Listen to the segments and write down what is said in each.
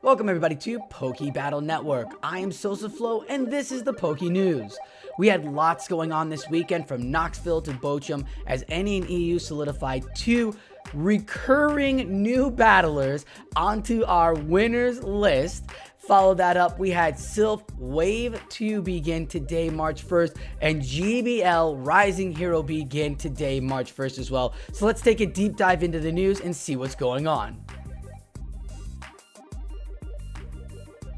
Welcome everybody to Poke Battle Network. I am Silph and this is the Poke News. We had lots going on this weekend from Knoxville to Bochum as NA and EU solidified two recurring new battlers onto our winners list. Follow that up, we had Silph Wave 2 begin today, March 1st, and GBL Rising Hero begin today, March 1st as well. So let's take a deep dive into the news and see what's going on.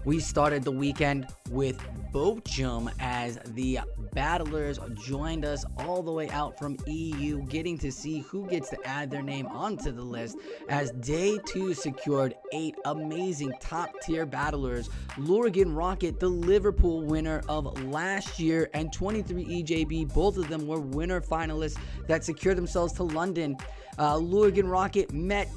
We started the weekend with Bochum as the battlers joined us all the way out from EU, getting to see who gets to add their name onto the list as day 2 secured 8 amazing top tier battlers. Lurgan Rocket, the Liverpool winner of last year, and 23 EJB, both of them were winner finalists that secured themselves to London. Lurgan Rocket met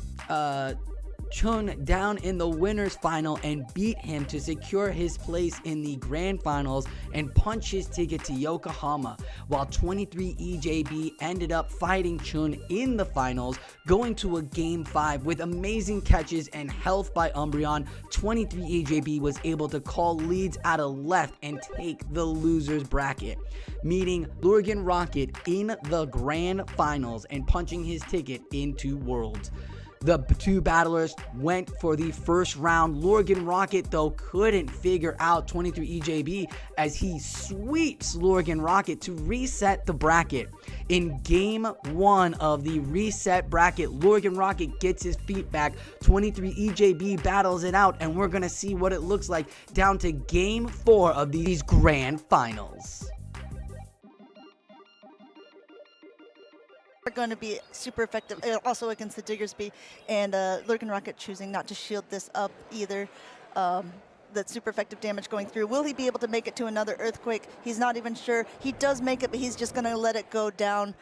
Chun down in the winners final and beat him to secure his place in the grand finals and punch his ticket to Yokohama, while 23 EJB ended up fighting Chun in the finals, going to a game 5 with amazing catches and health by Umbreon. 23 EJB was able to call leads out of left and take the losers bracket, meeting Lurgan Rocket in the grand finals and punching his ticket into Worlds. The two battlers went for the first round. Lurgan Rocket, though, couldn't figure out 23 EJB as he sweeps Lurgan Rocket to reset the bracket. In game 1 of the reset bracket, Lurgan Rocket gets his feet back. 23 EJB battles it out, and we're going to see what it looks like down to game 4 of these grand finals. Are going to be super effective also against the Diggersby, and Lurgan Rocket choosing not to shield this up either. That super effective damage going through. Will he be able to make it to another Earthquake? He's not even sure. He does make it, but he's just going to let it go down.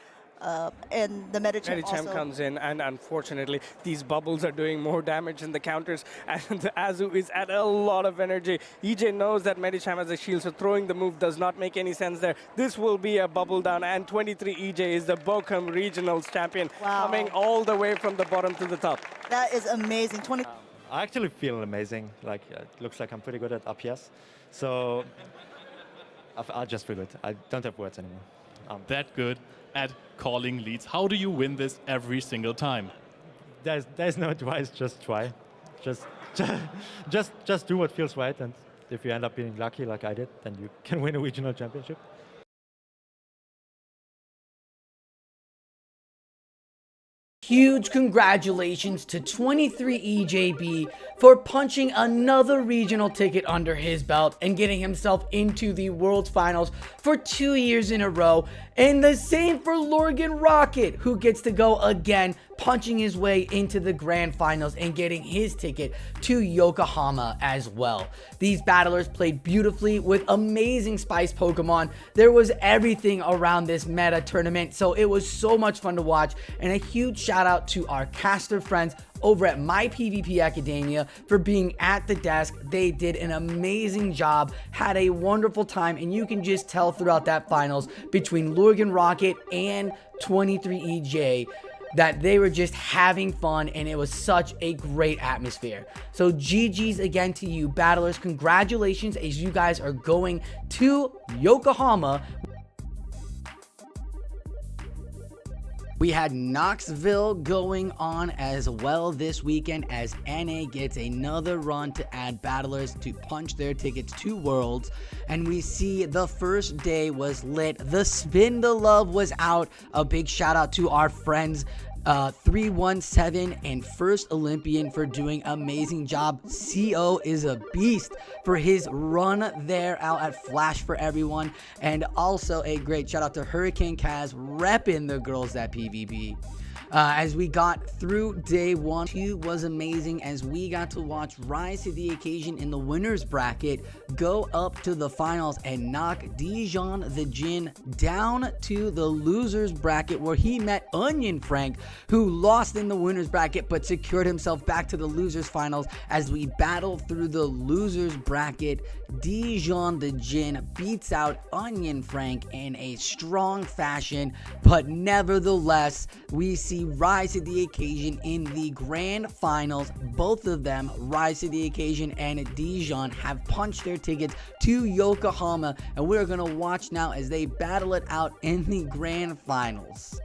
And the Medicham also comes in, and unfortunately these bubbles are doing more damage than the counters, and the Azu is at a lot of energy. EJ knows that Medicham has a shield, so throwing the move does not make any sense there. This will be a bubble down, and 23 EJ is the Bochum Regionals champion. Wow. Coming all the way from the bottom to the top. That is amazing. I actually feel amazing. Like, it looks like I'm pretty good at RPS, so I just feel it. I don't have words anymore. That good at calling leads. How do you win this every single time? There's no advice, just try. Just do what feels right, and if you end up being lucky like I did, then you can win a regional championship. Huge congratulations to 23 EJB for punching another regional ticket under his belt and getting himself into the World Finals for 2 years in a row. And the same for Lurgan Rocket, who gets to go again, punching his way into the grand finals and getting his ticket to Yokohama as well. These battlers played beautifully with amazing spice Pokemon. There was everything around this meta tournament, so it was so much fun to watch. And a huge shout out to our caster friends over at My PvP Academia for being at the desk. They did an amazing job, had a wonderful time, and you can just tell throughout that finals between Lurgan Rocket and 23 EJ that they were just having fun, and it was such a great atmosphere. So GG's again to you battlers. Congratulations as you guys are going to Yokohama. We had Knoxville going on as well this weekend as NA gets another run to add battlers to punch their tickets to Worlds. And we see the first day was lit. The Spin the Love was out. A big shout out to our friends 317 and First Olympian for doing amazing job. CO is a beast for his run there out at Flash for everyone, and also a great shout out to Hurricane Kaz repping the girls at PvP. As we got through day 1, 2 was amazing as we got to watch rise to the occasion in the winners bracket, go up to the finals and knock Dijon the Jin down to the losers bracket where he met Onion Frank, who lost in the winners bracket but secured himself back to the losers finals. As we battle through the losers bracket, Dijon the Jin beats out Onion Frank in a strong fashion, but nevertheless, we see rise to the occasion in the grand finals. Both of them rise to the occasion, and Dijon have punched their tickets to Yokohama, and we're going to watch now as they battle it out in the grand finals.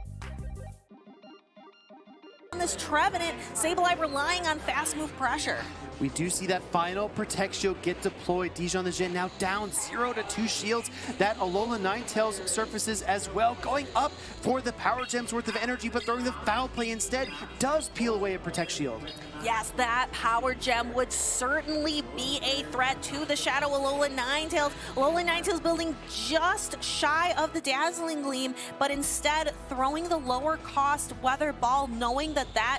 On this Trevenant, Sableye relying on fast move pressure. We do see that final Protect Shield get deployed. Dijon the Jin now down 0-2 shields. That Alola Ninetales surfaces as well, going up for the Power Gem's worth of energy, but throwing the foul play instead does peel away a Protect Shield. Yes, that Power Gem would certainly be a threat to the Shadow Alola Ninetales. Alola Ninetales building just shy of the Dazzling Gleam, but instead throwing the lower cost Weather Ball, knowing that that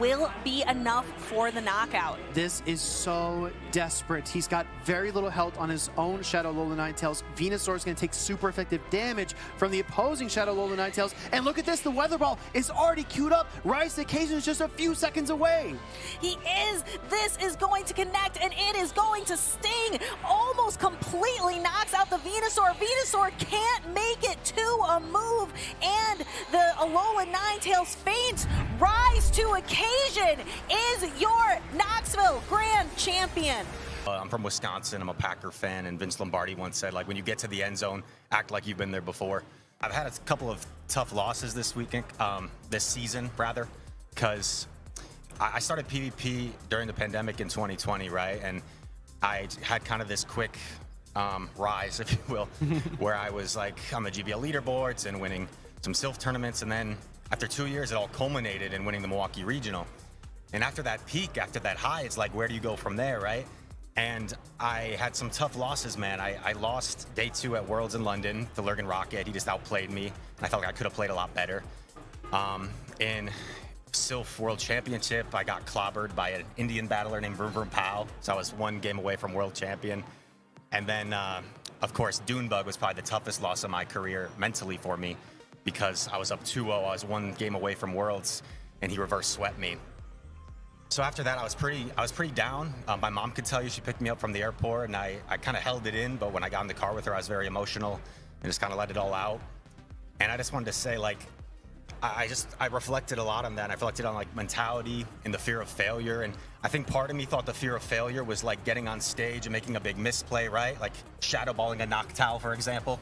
will be enough for the knockout. This is so desperate. He's got very little health on his own Shadow Alola Ninetales. Venusaur is going to take super effective damage from the opposing Shadow Alola Ninetales. And look at this, the Weather Ball is already queued up. Rise to Occasion is just a few seconds away. He is. This is going to connect, and it is going to sting. Almost completely knocks out the Venusaur. Venusaur can't make it to a move, and the Alola Ninetales faints. Rise to Occasion is your Knoxville Grand Champion. I'm from Wisconsin. I'm a Packer fan, and Vince Lombardi once said, like, when you get to the end zone, act like you've been there before. I've had a couple of tough losses this weekend, this season, rather, because I started PvP during the pandemic in 2020, right? And I had kind of this quick rise, if you will, where I was like on the GBL leaderboards and winning some Silph tournaments. And then after 2 years, it all culminated in winning the Milwaukee Regional. And after that peak, after that high, it's like, where do you go from there, right? And I had some tough losses, man. I lost day 2 at Worlds in London to Lurgan Rocket. He just outplayed me, and I felt like I could have played a lot better. In Silph World Championship, I got clobbered by an Indian battler named Vroom Vroom Pow, so I was 1 game away from World Champion. And then, of course, Dunebug was probably the toughest loss of my career mentally for me, because I was up 2-0, I was 1 game away from Worlds, and he reverse swept me. So after that, I was pretty down. My mom could tell you, she picked me up from the airport, and I kind of held it in, but when I got in the car with her, I was very emotional and just kind of let it all out. And I just wanted to say, like, I reflected a lot on that. I reflected on like mentality and the fear of failure. And I think part of me thought the fear of failure was like getting on stage and making a big misplay, right? Like shadow balling a Noctowl, for example.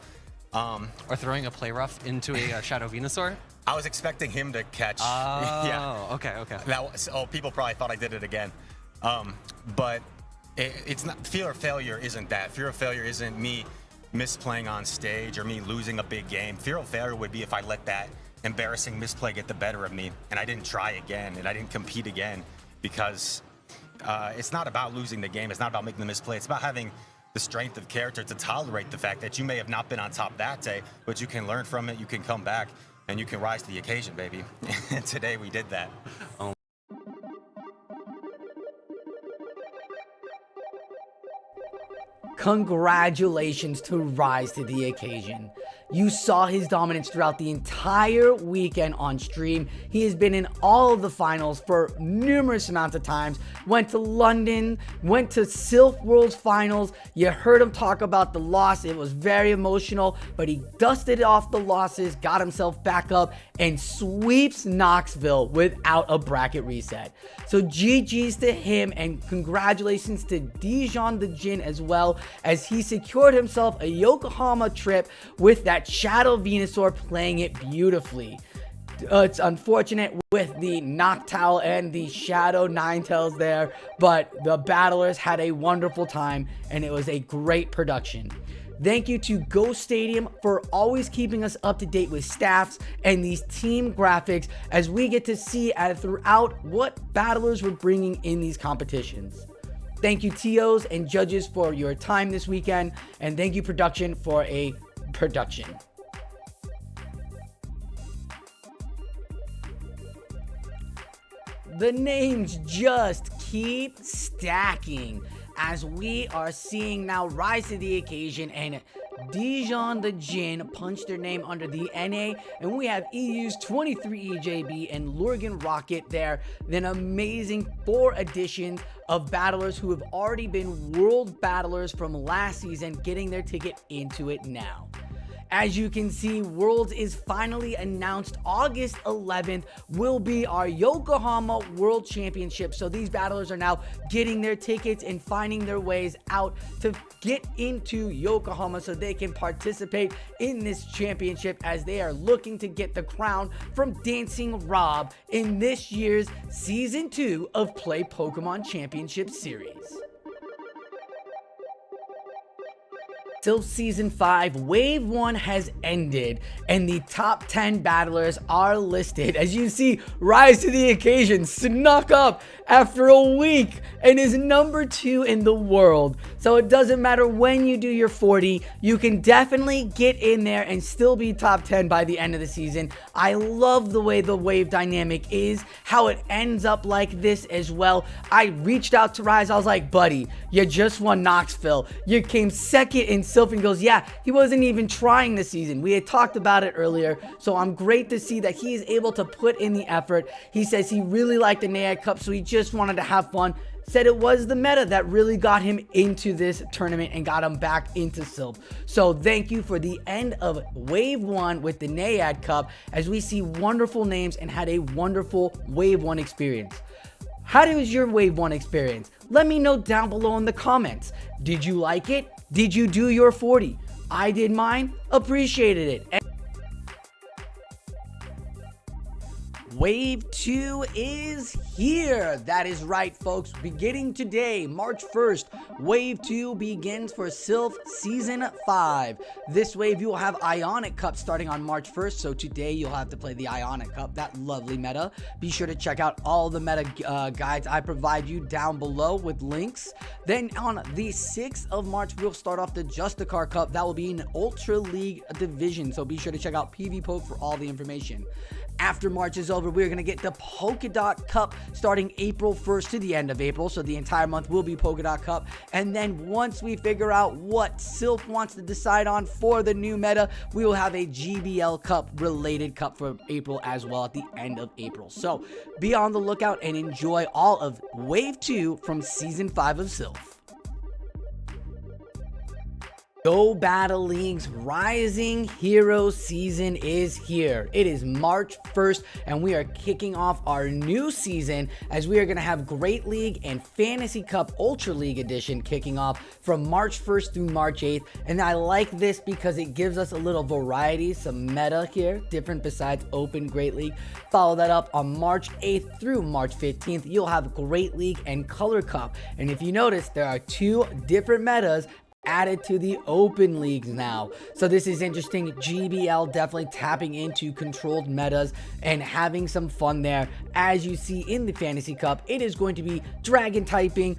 Or throwing a play rough into a Shadow Venusaur? I was expecting him to catch. Oh, yeah. Okay. That was, people probably thought I did it again. But it's not, fear of failure isn't that. Fear of failure isn't me misplaying on stage or me losing a big game. Fear of failure would be if I let that embarrassing misplay get the better of me and I didn't try again and I didn't compete again, because it's not about losing the game. It's not about making the misplay. It's about having the strength of character to tolerate the fact that you may have not been on top that day, but you can learn from it, you can come back, and you can rise to the occasion, baby. And today we did that. Congratulations to Rise to the Occasion. You saw his dominance throughout the entire weekend on stream. He has been in all of the finals for numerous amounts of times. Went to London, went to Silph World's finals. You heard him talk about the loss. It was very emotional, but he dusted off the losses, got himself back up, and sweeps Knoxville without a bracket reset. So GG's to him, and congratulations to Dijon the Jin as well, as he secured himself a Yokohama trip with that Shadow Venusaur playing it beautifully. It's unfortunate with the Noctowl and the Shadow Ninetales there, but the battlers had a wonderful time and it was a great production. Thank you to GoStadium for always keeping us up to date with stats and these team graphics as we get to see throughout what battlers we're bringing in these competitions. Thank you TOs and judges for your time this weekend, and thank you production for a production. The names just keep stacking as we are seeing now Rise to the Occasion and Dijon the Jin punch their name under the NA, and we have EU's 23 EJB and Lurgan Rocket there. Then amazing 4 additions of battlers who have already been world battlers from last season getting their ticket into it now. As you can see, Worlds is finally announced. August 11th will be our Yokohama World Championship. So these battlers are now getting their tickets and finding their ways out to get into Yokohama so they can participate in this championship, as they are looking to get the crown from Dancing Rob in this year's Season 2 of Play Pokemon Championship Series. Silph Season 5 Wave 1 has ended, and the top 10 battlers are listed. As you see, Rise to the Occasion snuck up after a week and is number 2 in the world. So it doesn't matter when you do your 40, you can definitely get in there and still be top 10 by the end of the season. I love the way the wave dynamic is, how it ends up like this as well. I reached out to Rise, I was like, buddy, you just won Knoxville. You came second in Silph, and goes, yeah, he wasn't even trying this season. We had talked about it earlier, so I'm great to see that he is able to put in the effort. He says he really liked the Niantic Cup, so he just wanted to have fun. Said it was the meta that really got him into this tournament and got him back into Silph. So thank you for the end of Wave 1 with the Niantic Cup, as we see wonderful names and had a wonderful Wave 1 experience. How was your Wave 1 experience? Let me know down below in the comments. Did you like it? Did you do your 40? I did mine. Appreciated it. Wave 2 is here. That is right, folks. Beginning today, March 1st, Wave 2 begins for Silph Season 5. This wave, you will have Ionic Cup starting on March 1st. So today, you'll have to play the Ionic Cup, that lovely meta. Be sure to check out all the meta guides I provide you down below with links. Then on the 6th of March, we'll start off the Justicar Cup. That will be an Ultra League division. So be sure to check out PV Poke for all the information. After March is over, we're going to get the Polkadot Cup starting April 1st to the end of April. So the entire month will be Polkadot Cup. And then once we figure out what Silph wants to decide on for the new meta, we will have a GBL Cup related cup for April as well at the end of April. So be on the lookout and enjoy all of Wave 2 from Season 5 of Silph. Go Battle League's Rising Hero season is here. It is March 1st, and we are kicking off our new season, as we are going to have Great League and Fantasy Cup Ultra League Edition kicking off from March 1st through March 8th. And I like this because it gives us a little variety, some meta here, different besides Open Great League. Follow that up on March 8th through March 15th. You'll have Great League and Color Cup. And if you notice, there are 2 different metas added to the open leagues now. So this is interesting. GBL definitely tapping into controlled metas and having some fun there. As you see in the Fantasy Cup, it is going to be dragon typing,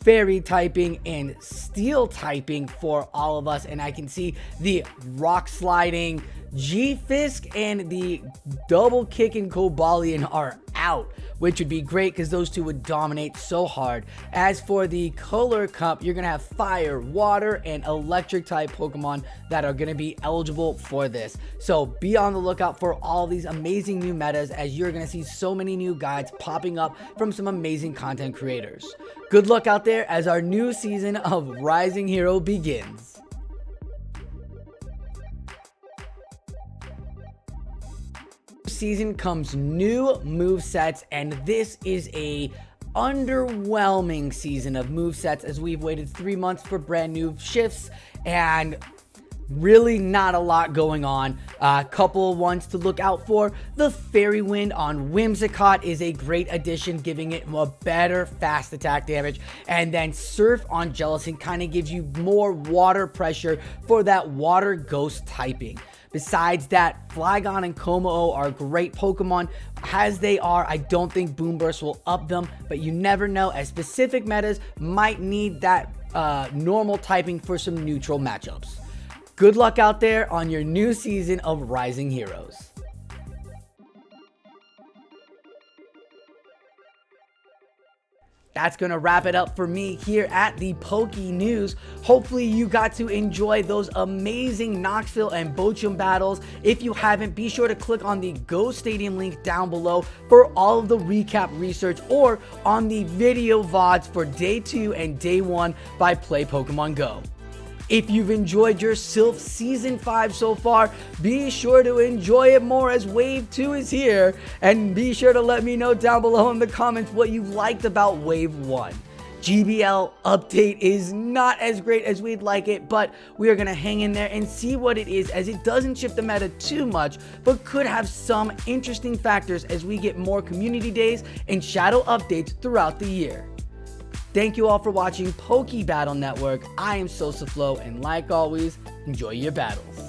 fairy typing, and steel typing for all of us. And I can see the rock sliding G-Fisk and the double kicking Cobalion are out, which would be great because those 2 would dominate so hard. As for the Color Cup, you're going to have fire, water, and electric type Pokemon that are going to be eligible for this. So be on the lookout for all these amazing new metas, as you're going to see so many new guides popping up from some amazing content creators. Good luck out there as our new season of Rising Hero begins. Season comes new movesets, and this is a underwhelming season of movesets, as we've waited 3 months for brand new shifts and really not a lot going on. A couple ones to look out for. The Fairy Wind on Whimsicott is a great addition, giving it a better fast attack damage. And then Surf on Jellicent kind of gives you more water pressure for that water ghost typing. Besides that, Flygon and Kommo are great Pokemon. As they are, I don't think Boom Burst will up them, but you never know, as specific metas might need that normal typing for some neutral matchups. Good luck out there on your new season of Rising Heroes. That's going to wrap it up for me here at the Poke News. Hopefully you got to enjoy those amazing Knoxville and Bochum battles. If you haven't, be sure to click on the GoStadium link down below for all of the recap research, or on the video VODs for Day 2 and Day 1 by Play Pokemon Go. If you've enjoyed your Silph Season 5 so far, be sure to enjoy it more as Wave 2 is here. And be sure to let me know down below in the comments what you liked about Wave 1. GBL update is not as great as we'd like it, but we are going to hang in there and see what it is, as it doesn't shift the meta too much, but could have some interesting factors as we get more community days and shadow updates throughout the year. Thank you all for watching Poke Battle Network. I am SIlphGG, and like always, enjoy your battles.